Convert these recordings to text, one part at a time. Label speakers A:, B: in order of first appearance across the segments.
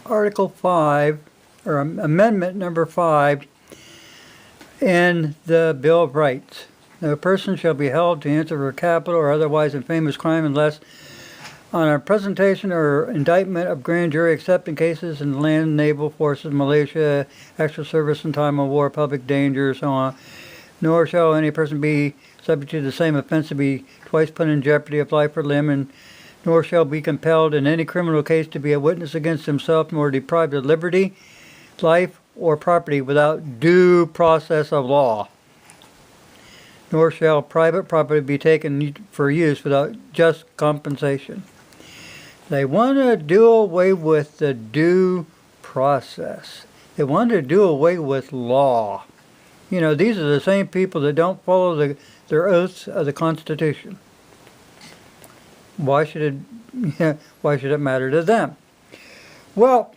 A: Article 5, or Amendment number 5 in the Bill of Rights. No person shall be held to answer for capital or otherwise infamous crime unless on a presentation or indictment of grand jury, except in cases in land, naval forces, militia, extra service in time of war, public danger, so on. Nor shall any person be subject to the same offense to be twice put in jeopardy of life or limb, and nor shall be compelled in any criminal case to be a witness against himself, nor deprived of liberty, life, or property without due process of law. Nor shall private property be taken for use without just compensation. They want to do away with the due process. They want to do away with law. You know, these are the same people that don't follow their oaths of the Constitution. Why should it matter to them? Well,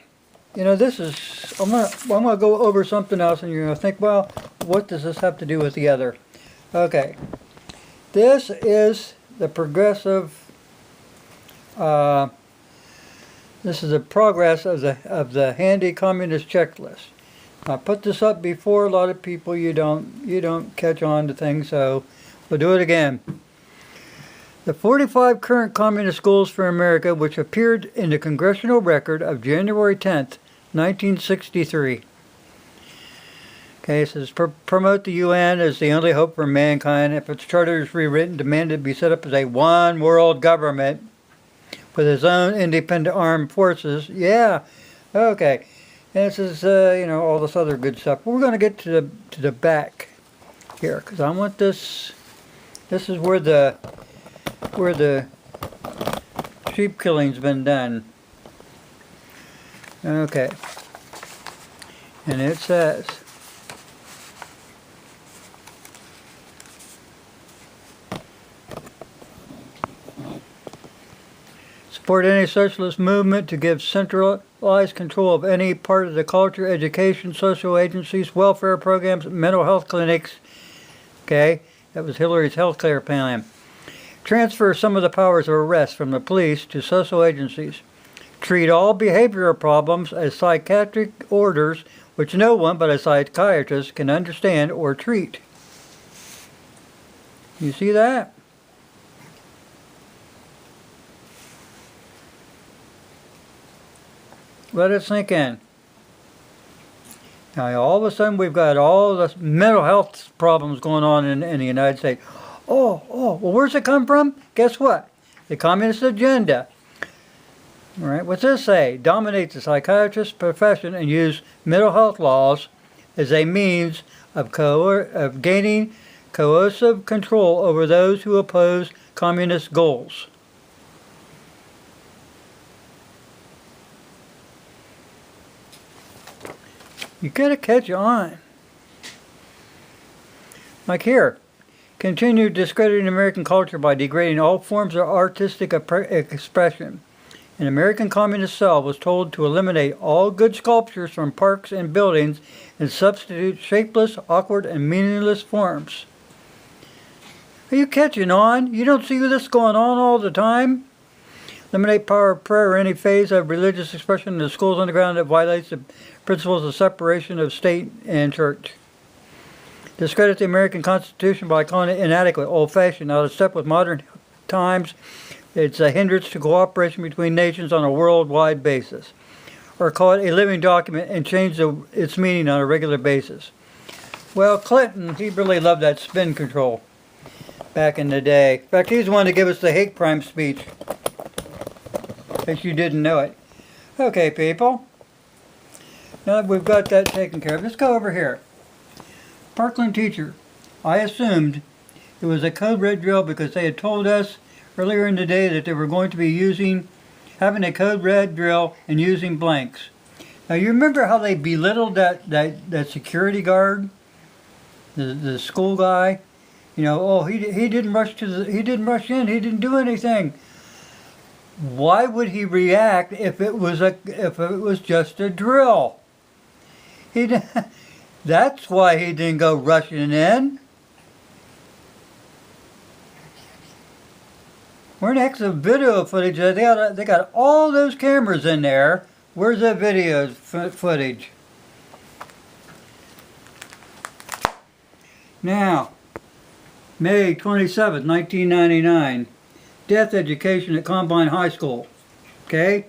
A: you know, I'm gonna go over something else, and you're gonna think, well, what does this have to do with the other? Okay, this is the progressive. This is the progress of the handy communist checklist. I put this up before. A lot of people you don't catch on to things, so we'll do it again. The 45 current communist goals for America, which appeared in the Congressional Record of January 10th, 1963. Okay, it says promote the UN as the only hope for mankind. If its charter is rewritten, demand it be set up as a one world government with its own independent armed forces. Yeah, okay. And it says, you know, all this other good stuff. We're going to get to the back here, because I want this. This is where the sheep killing's been done. Okay. And it says, support any socialist movement to give centralized control of any part of the culture, education, social agencies, welfare programs, mental health clinics. Okay, that was Hillary's health care plan. Transfer some of the powers of arrest from the police to social agencies. Treat all behavioral problems as psychiatric orders which no one but a psychiatrist can understand or treat. You see that? Let it sink in. Now, all of a sudden, we've got all the mental health problems going on in the United States. Oh, well, where's it come from? Guess what? The communist agenda. All right, what's this say? Dominate the psychiatrist profession and use mental health laws as a means of gaining coercive control over those who oppose communist goals. You gotta catch on. Like here, continue discrediting American culture by degrading all forms of artistic expression. An American communist cell was told to eliminate all good sculptures from parks and buildings and substitute shapeless, awkward, and meaningless forms. Are you catching on? You don't see this going on all the time? Eliminate power of prayer or any phase of religious expression in the schools underground that violates the principles of separation of state and church. Discredit the American Constitution by calling it inadequate, old-fashioned, out of step with modern times. It's a hindrance to cooperation between nations on a worldwide basis. Or call it a living document and change its meaning on a regular basis. Well, Clinton, he really loved that spin control back in the day. In fact, he's the one to give us the hate crime speech. In case you didn't know it. Okay, people. Now that we've got that taken care of, let's go over here. Parkland teacher. I assumed it was a code red drill because they had told us earlier in the day that they were going to be having a code red drill and using blanks. Now you remember how they belittled that security guard, the school guy? You know, oh, he didn't rush in, he didn't do anything. Why would he react if it was just a drill? That's why he didn't go rushing in. We're next to video footage. They got all those cameras in there Where's that video footage? Now, May 27th, 1999. Death education at Combine High School. Okay?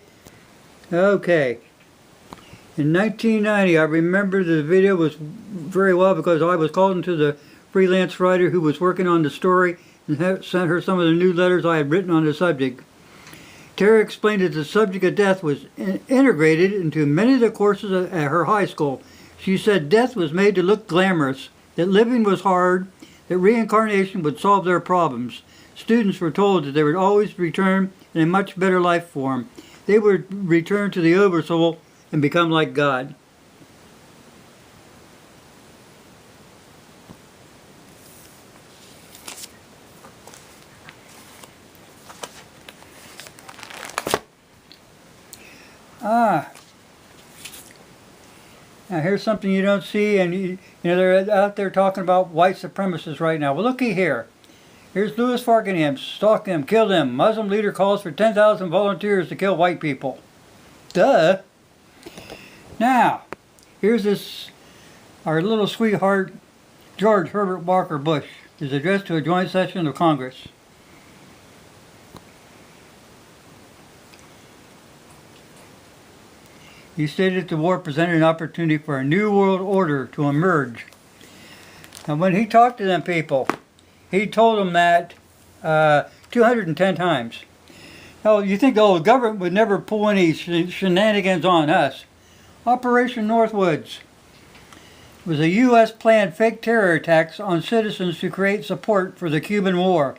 A: Okay. In 1990, I remember the video was very well because I was called into the freelance writer who was working on the story and sent her some of the new letters I had written on the subject. Tara explained that the subject of death was integrated into many of the courses at her high school. She said death was made to look glamorous, that living was hard, that reincarnation would solve their problems. Students were told that they would always return in a much better life form. They would return to the Oversoul and become like God. Now here's something you don't see, and you know they're out there talking about white supremacists right now. Well, looky here. Here's Louis Farrakhan, stalk them, kill them. Muslim leader calls for 10,000 volunteers to kill white people. Duh. Now, here's this, our little sweetheart, George Herbert Walker Bush, his address to a joint session of Congress. He stated the war presented an opportunity for a new world order to emerge. And when he talked to them people, he told them that 210 times. Now, you think, oh, the government would never pull any shenanigans on us. Operation Northwoods was a U.S. planned fake terror attacks on citizens to create support for the Cuban War.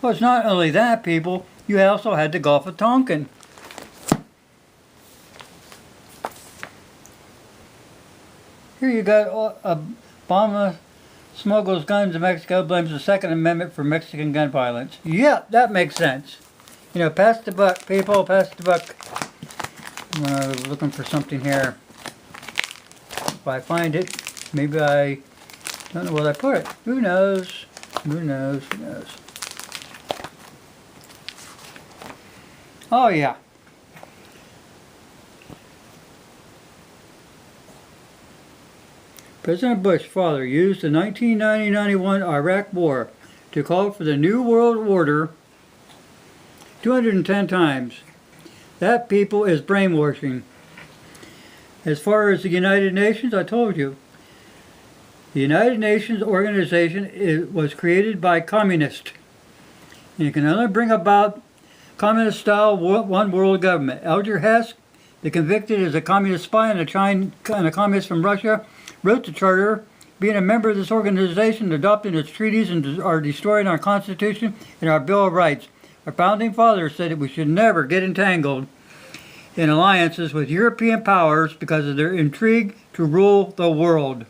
A: Well, it's not only that, people. You also had the Gulf of Tonkin. Here you got Obama smuggles guns to Mexico, blames the Second Amendment for Mexican gun violence. Yeah, that makes sense. You know, pass the buck, people, pass the buck. I'm looking for something here. If I find it, maybe I don't know where I put it. Who knows? Who knows? Who knows? Oh, yeah. President Bush's father used the 1990-91 Iraq War to call for the New World Order 210 times. That, people, is brainwashing. As far as the United Nations, I told you. The United Nations organization was created by communists. And you can only bring about communist-style one world government. Alger Hess, the convicted as a communist spy and a communist from Russia, wrote the charter. Being a member of this organization, adopting its treaties and are destroying our Constitution and our Bill of Rights. Our founding fathers said that we should never get entangled in alliances with European powers because of their intrigue to rule the world.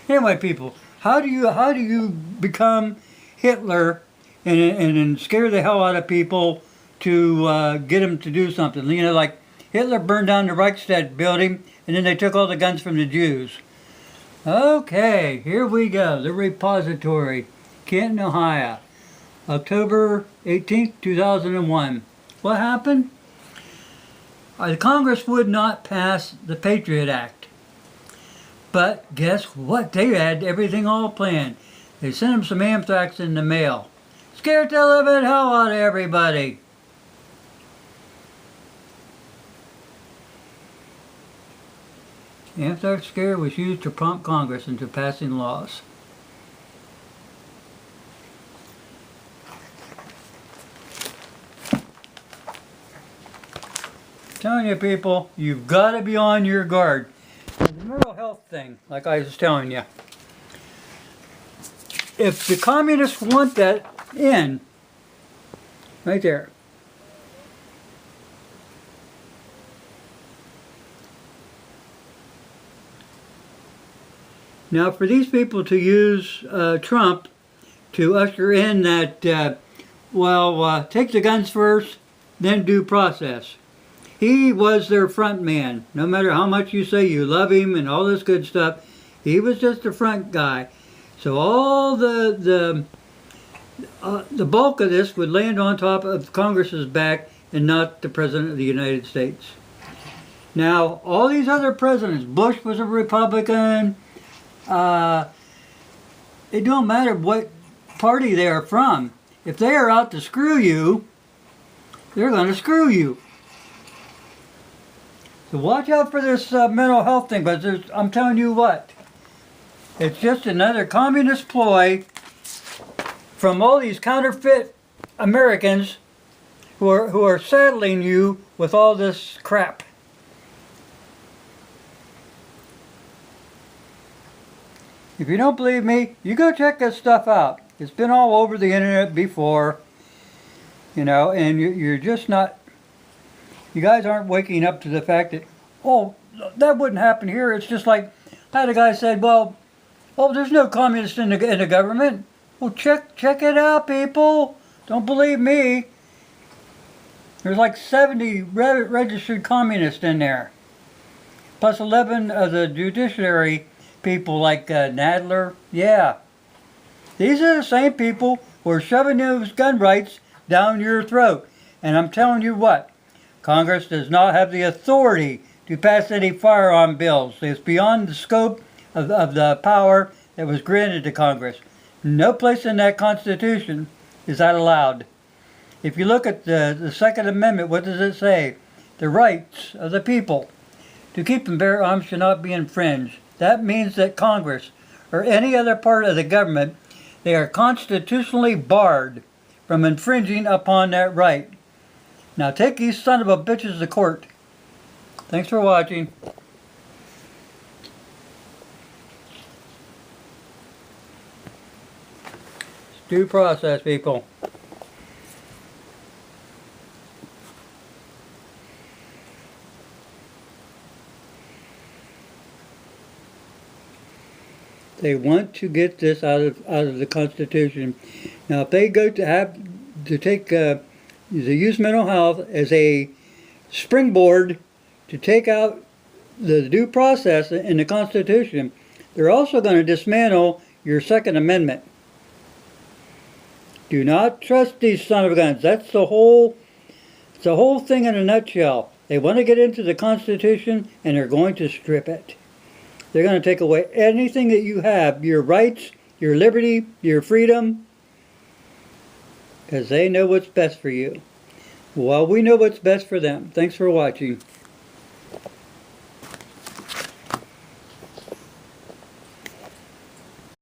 A: Anyway, people, how do you become Hitler and scare the hell out of people to get them to do something? You know, like Hitler burned down the Reichstag building, and then they took all the guns from the Jews. Okay, here we go. The repository, Canton, Ohio, October 18th, 2001. What happened? The Congress would not pass the Patriot Act. But guess what? They had everything all planned. They sent them some anthrax in the mail. Scared the living hell out of everybody. The anthrax scare was used to prompt Congress into passing laws. I'm telling you, people, you've got to be on your guard. The mental health thing, like I was telling you. If the communists want that in, right there. Now for these people to use Trump to usher in that, take the guns first, then due process. He was their front man. No matter how much you say you love him and all this good stuff, he was just the front guy. So all the bulk of this would land on top of Congress's back and not the President of the United States. Now, all these other presidents, Bush was a Republican. It don't matter what party they are from. If they are out to screw you, they're going to screw you. So watch out for this mental health thing, but I'm telling you what, it's just another communist ploy from all these counterfeit Americans who are saddling you with all this crap. If you don't believe me, you go check this stuff out. It's been all over the internet before, you know, and you're just not, you guys aren't waking up to the fact that, oh, that wouldn't happen here. It's just like, I had a guy said, well, oh, there's no communists in the government. Well, check it out, people. Don't believe me. There's like 70 registered communists in there, plus 11 of the judiciary people like Nadler. Yeah. These are the same people who are shoving those gun rights down your throat. And I'm telling you what, Congress does not have the authority to pass any firearm bills. It's beyond the scope of the power that was granted to Congress. No place in that Constitution is that allowed. If you look at the Second Amendment, what does it say? The rights of the people to keep and bear arms should not be infringed. That means that Congress, or any other part of the government, they are constitutionally barred from infringing upon that right. Now take these son of a bitches to court. Thanks for watching. It's due process, people. They want to get this out of the Constitution. Now, if they go to take use mental health as a springboard to take out the due process in the Constitution, they're also going to dismantle your Second Amendment. Do not trust these son of guns. That's the whole thing in a nutshell. They want to get into the Constitution and they're going to strip it. They're going to take away anything that you have, your rights, your liberty, your freedom, because they know what's best for you. Well, we know what's best for them. Thanks for watching.